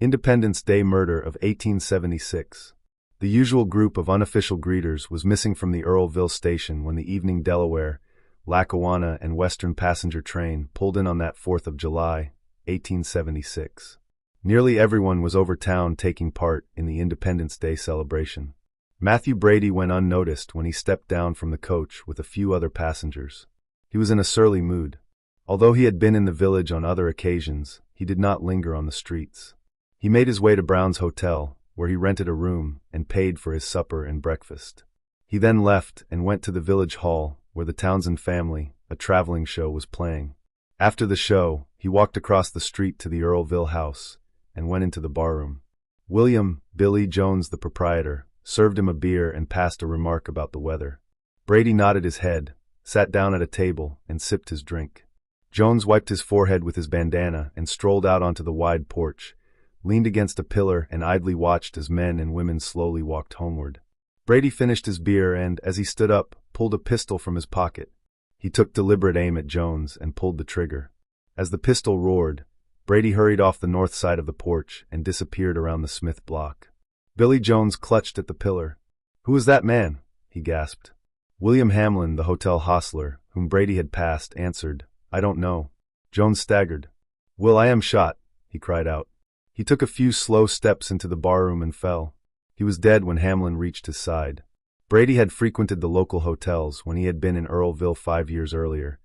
Independence Day murder of 1876. The usual group of unofficial greeters was missing from the Earlville station when the evening Delaware, Lackawanna, and Western passenger train pulled in on that 4th of July, 1876. Nearly everyone was over town taking part in the Independence Day celebration. Matthew Brady went unnoticed when he stepped down from the coach with a few other passengers. He was in a surly mood. Although he had been in the village on other occasions, he did not linger on the streets. He made his way to Brown's Hotel, where he rented a room and paid for his supper and breakfast. He then left and went to the village hall, where the Townsend Family, a traveling show, was playing. After the show, he walked across the street to the Earlville house and went into the barroom. William "Billy" Jones, the proprietor, served him a beer and passed a remark about the weather. Brady nodded his head, sat down at a table, and sipped his drink. Jones wiped his forehead with his bandana and strolled out onto the wide porch, leaned against a pillar, and idly watched as men and women slowly walked homeward. Brady finished his beer and, as he stood up, pulled a pistol from his pocket. He took deliberate aim at Jones and pulled the trigger. As the pistol roared, Brady hurried off the north side of the porch and disappeared around the Smith block. Billy Jones clutched at the pillar. "Who is that man?" he gasped. William Hamlin, the hotel hostler, whom Brady had passed, answered, "I don't know." Jones staggered. "Will, I am shot," he cried out. He took a few slow steps into the barroom and fell. He was dead when Hamlin reached his side. Brady had frequented the local hotels when he had been in Earlville 5 years earlier,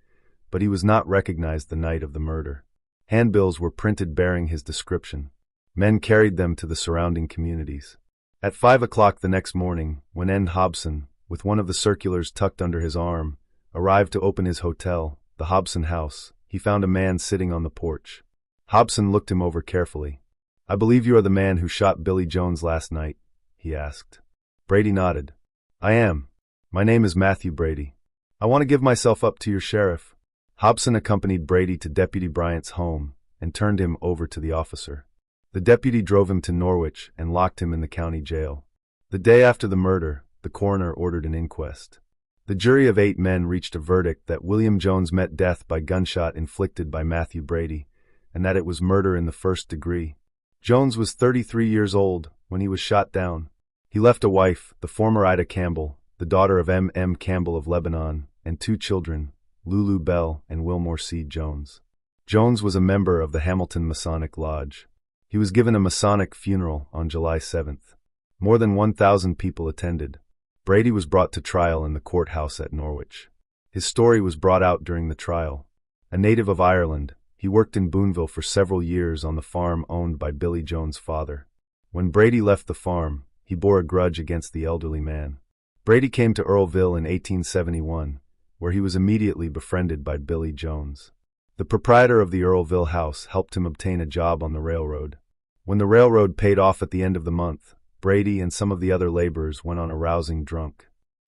but he was not recognized the night of the murder. Handbills were printed bearing his description. Men carried them to the surrounding communities. At 5 o'clock the next morning, when N. Hobson, with one of the circulars tucked under his arm, arrived to open his hotel, the Hobson House, he found a man sitting on the porch. Hobson looked him over carefully. "I believe you are the man who shot Billy Jones last night?" he asked. Brady nodded. "I am. My name is Matthew Brady. I want to give myself up to your sheriff." Hobson accompanied Brady to Deputy Bryant's home and turned him over to the officer. The deputy drove him to Norwich and locked him in the county jail. The day after the murder, the coroner ordered an inquest. The jury of 8 men reached a verdict that William Jones met death by gunshot inflicted by Matthew Brady, and that it was murder in the first degree. Jones was 33 years old when he was shot down. He left a wife, the former Ida Campbell, the daughter of M. M. Campbell of Lebanon, and 2 children, Lulu Bell and Wilmore C. Jones. Jones was a member of the Hamilton Masonic Lodge. He was given a Masonic funeral on July 7th. More than 1,000 people attended. Brady was brought to trial in the courthouse at Norwich. His story was brought out during the trial. A native of Ireland, he worked in Boonville for several years on the farm owned by Billy Jones' father. When Brady left the farm, he bore a grudge against the elderly man. Brady came to Earlville in 1871, where he was immediately befriended by Billy Jones. The proprietor of the Earlville house helped him obtain a job on the railroad. When the railroad paid off at the end of the month, Brady and some of the other laborers went on a rousing drunk.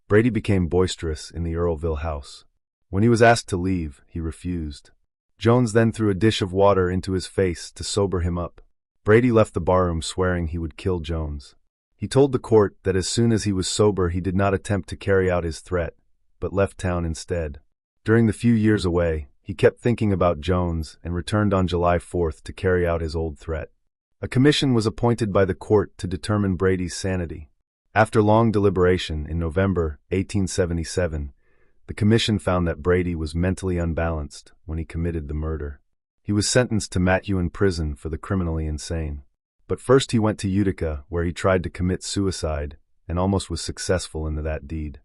Brady became boisterous in the Earlville house. When he was asked to leave, he refused. Jones then threw a dish of water into his face to sober him up. Brady left the barroom swearing he would kill Jones. He told the court that as soon as he was sober he did not attempt to carry out his threat, but left town instead. During the few years away, he kept thinking about Jones and returned on July 4th to carry out his old threat. A commission was appointed by the court to determine Brady's sanity. After long deliberation, in November 1877, the commission found that Brady was mentally unbalanced when he committed the murder. He was sentenced to Maturin prison for the criminally insane. But first he went to Utica, where he tried to commit suicide and almost was successful in that deed.